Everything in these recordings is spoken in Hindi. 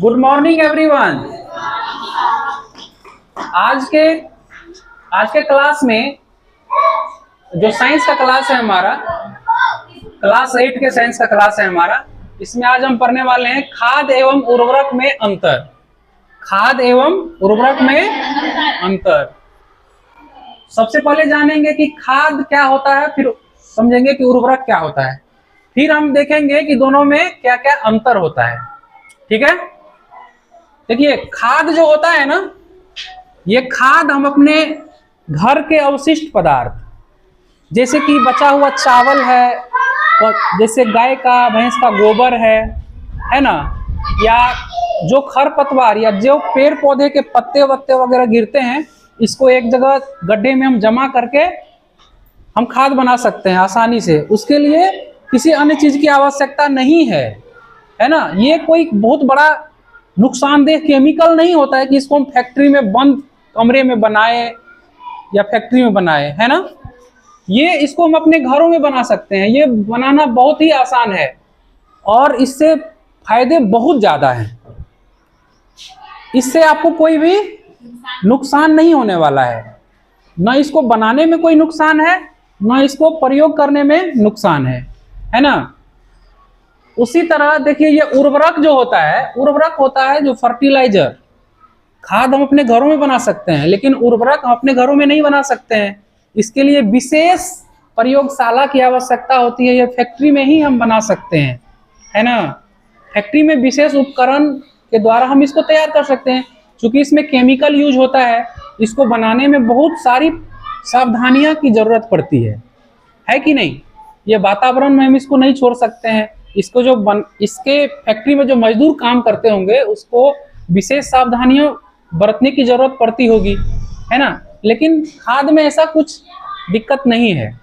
Good morning everyone. आज के क्लास में जो साइंस का क्लास है हमारा, क्लास 8 के साइंस का क्लास है हमारा। इसमें आज हम पढ़ने वाले हैं खाद एवं उर्वरक में अंतर। खाद एवं उर्वरक में अंतर। सबसे पहले जानेंगे कि खाद क्या होता है, फिर समझेंगे कि उर्वरक क्या होता है, फिर हम देखेंगे कि दोनों में क्या क्या अंतर होता है। ठीक है। देखिए, खाद जो होता है ना, ये खाद हम अपने घर के अवशिष्ट पदार्थ, जैसे कि बचा हुआ चावल है, और जैसे गाय का भैंस का गोबर है ना, या जो खरपतवार या जो पेड़ पौधे के पत्ते वत्ते वगैरह गिरते हैं, इसको एक जगह गड्ढे में हम जमा करके हम खाद बना सकते हैं आसानी से। उसके लिए किसी अन्य चीज की आवश्यकता नहीं है ना। ये कोई बहुत बड़ा नुकसानदेह केमिकल नहीं होता है कि इसको हम फैक्ट्री में बंद कमरे में बनाए या फैक्ट्री में बनाए, है ना। ये इसको हम अपने घरों में बना सकते हैं। ये बनाना बहुत ही आसान है और इससे फायदे बहुत ज्यादा हैं। इससे आपको कोई भी नुकसान नहीं होने वाला है। न इसको बनाने में कोई नुकसान है, न इसको प्रयोग करने में नुकसान है ना। उसी तरह देखिए, ये उर्वरक जो होता है, उर्वरक होता है जो फर्टिलाइजर। खाद हम अपने घरों में बना सकते हैं, लेकिन उर्वरक हम अपने घरों में नहीं बना सकते हैं। इसके लिए विशेष प्रयोगशाला की आवश्यकता होती है। ये फैक्ट्री में ही हम बना सकते हैं, है ना। फैक्ट्री में विशेष उपकरण के द्वारा हम इसको तैयार कर सकते हैं। क्योंकि इसमें केमिकल यूज होता है, इसको बनाने में बहुत सारी सावधानियां की जरूरत पड़ती है कि नहीं। ये वातावरण में हम इसको नहीं छोड़ सकते हैं। इसको इसके फैक्ट्री में जो मजदूर काम करते होंगे, उसको विशेष सावधानियां बरतने की जरूरत पड़ती होगी, है ना। लेकिन खाद में ऐसा कुछ दिक्कत नहीं है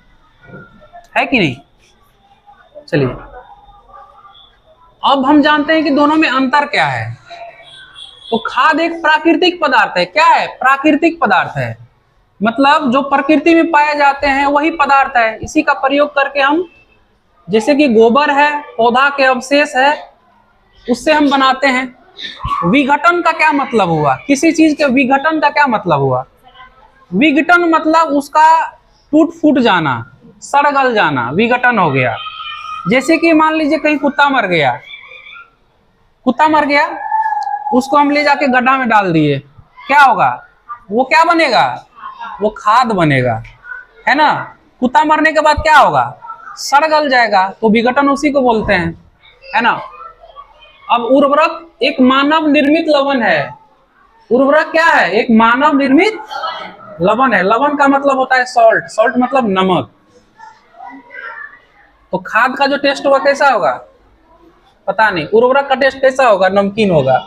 कि नहीं। चलिए, अब हम जानते हैं कि दोनों में अंतर क्या है। तो खाद एक प्राकृतिक पदार्थ है। क्या है? प्राकृतिक पदार्थ है। मतलब जो प्रकृति में पाए जाते हैं वही पदार्थ है। इसी का प्रयोग करके हम, जैसे कि गोबर है, पौधा के अवशेष है, उससे हम बनाते हैं। विघटन का क्या मतलब हुआ? किसी चीज के विघटन का क्या मतलब हुआ? विघटन मतलब उसका टूट फूट जाना, सड़गल जाना, विघटन हो गया। जैसे कि मान लीजिए कहीं कुत्ता मर गया, उसको हम ले जाके गड्ढा में डाल दिए, क्या होगा? वो क्या बनेगा? वो खाद बनेगा, है ना। कुत्ता मरने के बाद क्या होगा? सड़गल जाएगा। तो विघटन उसी को बोलते हैं, है ना। अब उर्वरक एक मानव निर्मित लवण है। उर्वरक क्या है? एक मानव निर्मित लवण है। लवण का मतलब होता है सॉल्ट, सॉल्ट मतलब नमक। तो खाद का जो टेस्ट होगा कैसा होगा? पता नहीं। उर्वरक का टेस्ट कैसा होगा? नमकीन होगा।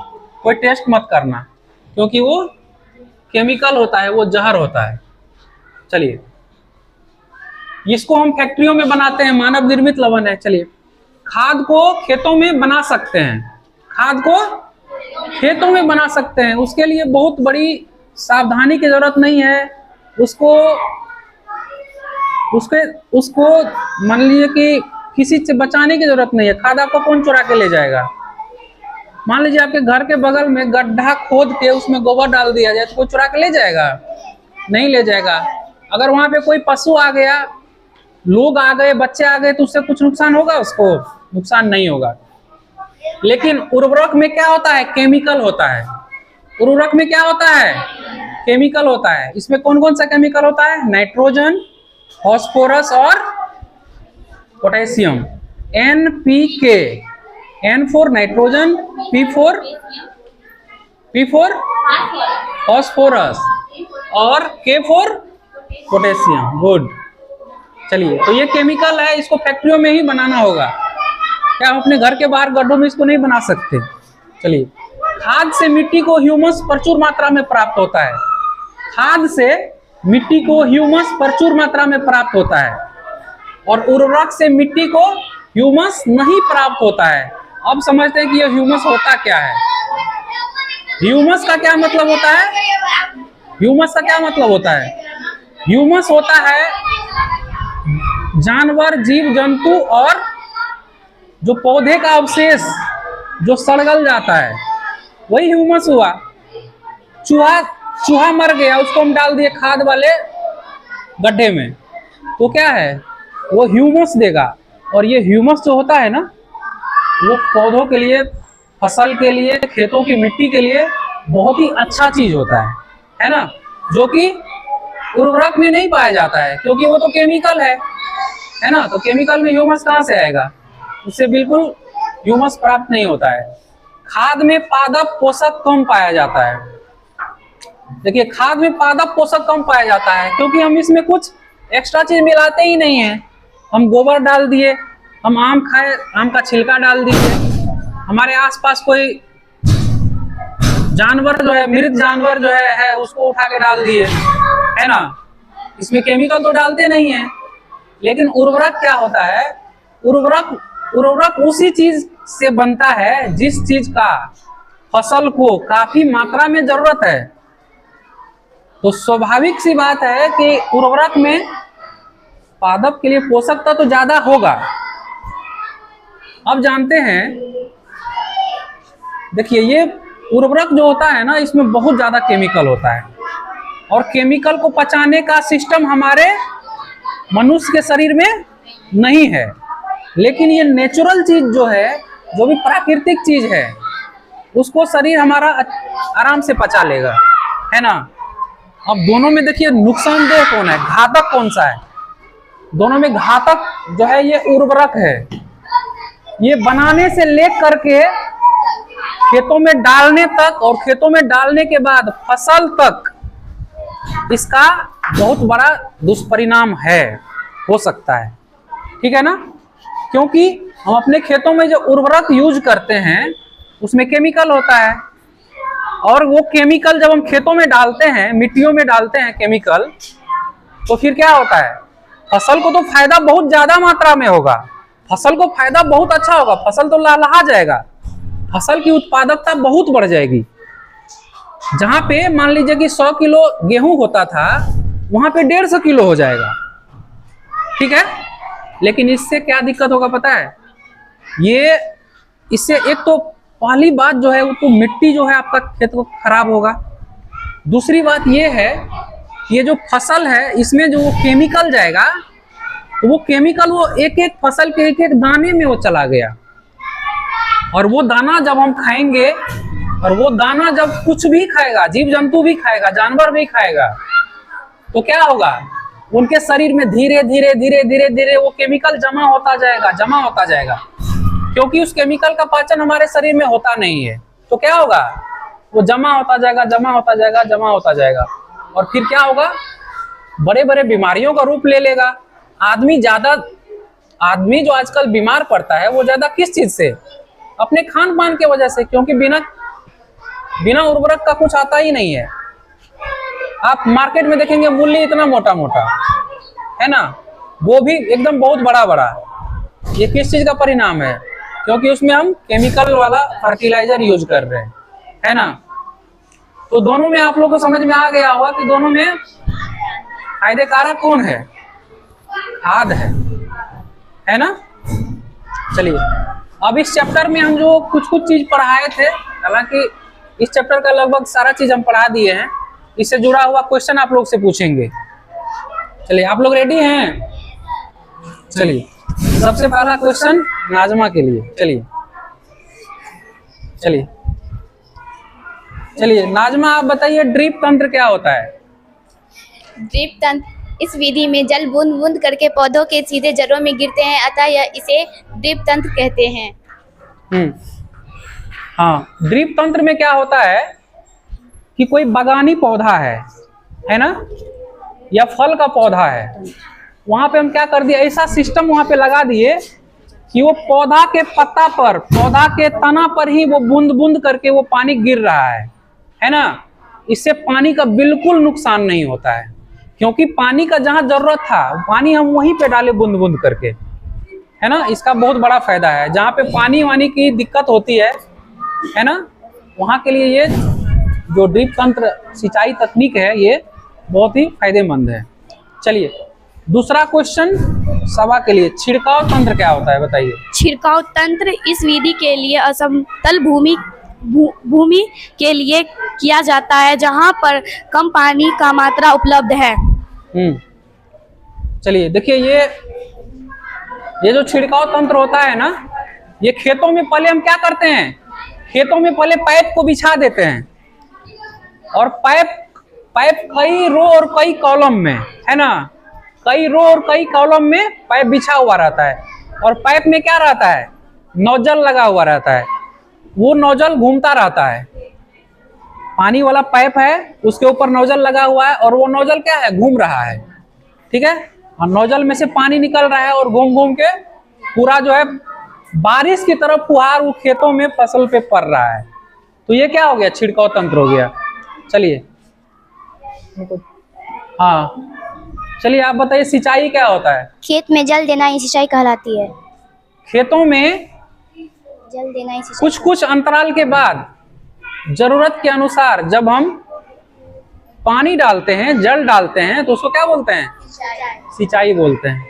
कोई टेस्ट मत करना, क्योंकि वो केमिकल होता है, वो जहर होता है। चलिए, इसको हम फैक्ट्रियों में बनाते हैं, मानव निर्मित लवण है। चलिए, खाद को खेतों में बना सकते हैं। खाद को खेतों में बना सकते हैं। उसके लिए बहुत बड़ी सावधानी की जरूरत नहीं है। उसको मान लीजिए कि किसी से बचाने की जरूरत नहीं है। खाद आपको कौन चुरा के ले जाएगा? मान लीजिए आपके घर के बगल में गड्ढा खोद के उसमें गोबर डाल दिया जाए, तो कोई चुरा के ले जाएगा? नहीं ले जाएगा। अगर वहां पे कोई पशु आ गया, लोग आ गए, बच्चे आ गए, तो उससे कुछ नुकसान होगा? उसको नुकसान नहीं होगा। लेकिन उर्वरक में क्या होता है? केमिकल होता है। उर्वरक में क्या होता है? केमिकल होता है। इसमें कौन कौन सा केमिकल होता है? नाइट्रोजन, फास्फोरस और potassium. NPK, N for nitrogen, P for phosphorus और K फॉर पोटेशियम। गुड। चलिए, तो ये केमिकल है, इसको फैक्ट्रियों में ही बनाना होगा। क्या हम अपने घर के बाहर गड्ढों में इसको नहीं बना सकते? चलिए, खाद से मिट्टी को ह्यूमस प्रचुर मात्रा में प्राप्त होता है। खाद से मिट्टी को ह्यूमस प्रचुर मात्रा में प्राप्त होता है, और उर्वरक से मिट्टी को ह्यूमस नहीं प्राप्त होता है। अब समझते हैं कि यह ह्यूमस होता क्या है। ह्यूमस का क्या मतलब होता है? ह्यूमस का क्या मतलब होता है? ह्यूमस होता है जानवर, जीव जंतु और जो पौधे का अवशेष जो सड़गल जाता है, वही ह्यूमस हुआ। चूहा मर गया, उसको हम डाल दिए खाद वाले गड्ढे में, तो क्या है, वो ह्यूमस देगा। और ये ह्यूमस जो होता है ना, वो पौधों के लिए, फसल के लिए, खेतों की मिट्टी के लिए बहुत ही अच्छा चीज होता है ना, जो कि उर्वरक में नहीं पाया जाता है, क्योंकि वो तो केमिकल है ना। तो केमिकल में ह्यूमस कहाँ से आएगा, उससे बिल्कुल ह्यूमस प्राप्त नहीं होता है। खाद में पादप पोषक कम पाया जाता है। देखिए, खाद में पादप पोषक कम पाया जाता है क्योंकि हम इसमें कुछ एक्स्ट्रा चीज मिलाते ही नहीं है। हम गोबर डाल दिए, हम आम खाए, आम का छिलका डाल दिए, हमारे आसपास कोई जानवर जो है, मृत जानवर जो है उसको उठा के डाल दिए, है ना। इसमें केमिकल तो डालते नहीं है। लेकिन उर्वरक क्या होता है, उर्वरक उसी चीज से बनता है जिस चीज का फसल को काफी मात्रा में जरूरत है। तो स्वाभाविक सी बात है कि उर्वरक में पादप के लिए पोषक तत्व तो ज्यादा होगा। अब जानते हैं, देखिए, ये उर्वरक जो होता है ना, इसमें बहुत ज्यादा केमिकल होता है और केमिकल को पचाने का सिस्टम हमारे मनुष्य के शरीर में नहीं है। लेकिन ये नेचुरल चीज जो है, जो भी प्राकृतिक चीज है, उसको शरीर हमारा आराम से पचा लेगा, है ना। अब दोनों में देखिए नुकसानदेह कौन है, घातक कौन सा है। दोनों में घातक जो है ये उर्वरक है। ये बनाने से लेकर के खेतों में डालने तक और खेतों में डालने के बाद फसल तक इसका बहुत बड़ा दुष्परिणाम हो सकता है, ठीक है ना। क्योंकि हम अपने खेतों में जो उर्वरक यूज करते हैं उसमें केमिकल होता है, और वो केमिकल जब हम खेतों में डालते हैं, मिट्टियों में डालते हैं केमिकल, तो फिर क्या होता है, फसल को तो फायदा बहुत ज्यादा मात्रा में होगा, फसल को फायदा बहुत अच्छा होगा, फसल तो लहलहा जाएगा, फसल की उत्पादकता बहुत बढ़ जाएगी। जहां पे मान लीजिए कि 100 किलो गेहूं होता था, वहां पे 150 किलो हो जाएगा, ठीक है। लेकिन इससे क्या दिक्कत होगा पता है, ये इससे एक तो पहली बात जो है, वो तो मिट्टी जो है आपका खेत को खराब होगा। दूसरी बात ये है, ये जो फसल है इसमें जो केमिकल जाएगा, तो वो केमिकल वो एक एक फसल के एक एक दाने में वो चला गया, और वो दाना जब हम खाएंगे, और वो दाना जब कुछ भी खाएगा, जीव जंतु भी खाएगा, जानवर भी खाएगा, तो क्या होगा, उनके शरीर में धीरे धीरे धीरे धीरे धीरे वो केमिकल जमा होता जाएगा, क्योंकि उस केमिकल का पाचन हमारे शरीर में होता नहीं है। तो क्या होगा, वो जमा होता जाएगा, और फिर क्या होगा, बड़े बड़े बीमारियों का रूप ले लेगा। आदमी जो आजकल बीमार पड़ता है, वो ज्यादा किस चीज से, अपने खान पान के वजह से, क्योंकि बिना उर्वरक का कुछ आता ही नहीं है। आप मार्केट में देखेंगे मूली इतना मोटा मोटा, है ना, वो भी एकदम बहुत बड़ा। ये किस चीज का परिणाम है, क्योंकि उसमें हम केमिकल वाला फर्टिलाइजर यूज कर रहे हैं, है ना। तो दोनों में आप लोग को समझ में आ गया होगा कि दोनों में फायदे कारक कौन है, खाद है ना। चलिए, अब इस चैप्टर में हम जो कुछ चीज पढ़ाए थे, हालांकि इस चैप्टर का लगभग सारा चीज हम पढ़ा दिए हैं, इससे जुड़ा हुआ क्वेश्चन आप लोग से पूछेंगे। चलिए, आप लोग रेडी हैं? चलिए, सबसे पहला क्वेश्चन नाजमा के लिए। चलिए नाजमा, आप बताइए ड्रिप तंत्र क्या होता है? ड्रिप तंत्र इस विधि में जल बूंद बूंद करके पौधों के सीधे जड़ों में गिरते हैं, अतः इसे ड्रिप तंत्र कहते हैं। हाँ, ड्रिप तंत्र में क्या होता है कि कोई बागानी पौधा है ना, या फल का पौधा है, वहां पे हम क्या कर दिए, ऐसा सिस्टम वहां पे लगा दिए कि वो पौधा के पत्ता पर, पौधा के तना पर ही वो बूंद बूंद करके वो पानी गिर रहा है ना। इससे पानी का बिल्कुल नुकसान नहीं होता है, क्योंकि पानी का जहां जरूरत था पानी हम वहीं पे डाले बूंद बूंद करके, है ना। इसका बहुत बड़ा फायदा है। जहाँ पे पानी वानी की दिक्कत होती है ना, वहां के लिए ये जो ड्रिप तंत्र सिंचाई तकनीक है, ये बहुत ही फायदेमंद है। चलिए, दूसरा क्वेश्चन सभा के लिए, छिड़काव तंत्र क्या होता है बताइए? छिड़काव तंत्र इस विधि के लिए असमतल भूमि भूमि के लिए किया जाता है जहाँ पर कम पानी का मात्रा उपलब्ध है। चलिए देखिए, ये जो छिड़काव तंत्र होता है ना, ये खेतों में पहले हम क्या करते हैं, खेतों में पहले पाइप को बिछा देते हैं, और पाइप कई रो और कई कॉलम में, है ना, कई रो और कई कॉलम में पाइप बिछा हुआ रहता है, और पाइप में क्या रहता है, नोजल लगा हुआ रहता है, वो नोजल घूमता रहता है। पानी वाला पाइप है, उसके ऊपर नोजल लगा हुआ है, और वो नोजल क्या है, घूम रहा है, ठीक है, और नोजल में से पानी निकल रहा है और घूम घूम के पूरा जो है बारिश की तरफ फुहार वो खेतों में फसल पे पड़ रहा है। तो ये क्या हो गया, छिड़काव तंत्र हो गया। चलिए, हाँ चलिए आप बताइए, सिंचाई क्या होता है? खेत में जल देना ही सिंचाई कहलाती है। खेतों में जल देना ही सिंचाई। कुछ अंतराल के बाद जरूरत के अनुसार जब हम पानी डालते हैं, जल डालते हैं, तो उसको क्या बोलते हैं, सिंचाई बोलते हैं।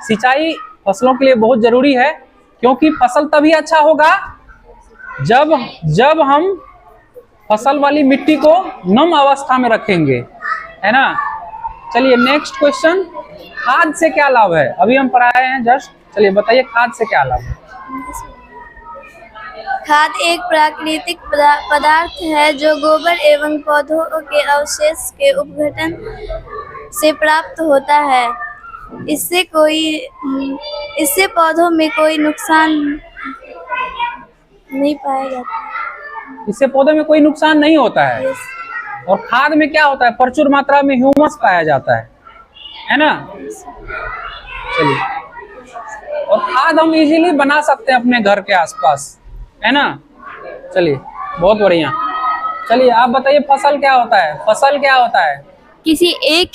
सिंचाई फसलों के लिए बहुत जरूरी है, क्योंकि फसल तभी अच्छा होगा जब हम फसल वाली मिट्टी को नम अवस्था में रखेंगे, है ना। चलिए नेक्स्ट क्वेश्चन, खाद से क्या लाभ है? अभी हम पढ़ाए हैं जस्ट, चलिए बताइए खाद से क्या लाभ है? खाद एक प्राकृतिक पदार्थ है जो गोबर एवं पौधों के अवशेष के अपघटन से प्राप्त होता है। इससे पौधों में कोई नुकसान नहीं पाया जाता। इससे पौधे में कोई नुकसान नहीं होता है। और खाद में क्या होता है, प्रचुर मात्रा में ह्यूमस पाया जाता है ना। चलिए, और खाद हम इजीली बना सकते हैं अपने घर के आसपास, है ना। चलिए बहुत बढ़िया। चलिए आप बताइए, फसल क्या होता है? फसल क्या होता है? किसी एक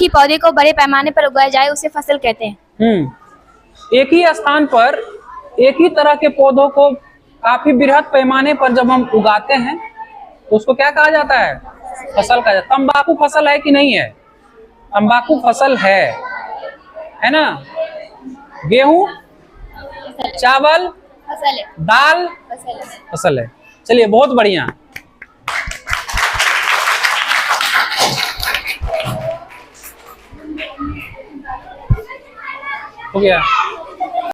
ही पौधे को बड़े पैमाने पर उगाया जाए उसे फसल कहते हैं। एक ही स्थान पर एक ही तरह के पौधों को काफी बृहद पैमाने पर जब हम उगाते हैं तो उसको क्या कहा जाता है, फसल कहा जाता है। तंबाकू फसल है कि नहीं है? तंबाकू फसल है ना। गेहूं, चावल, दाल फसल है। चलिए बहुत बढ़िया। हो गया।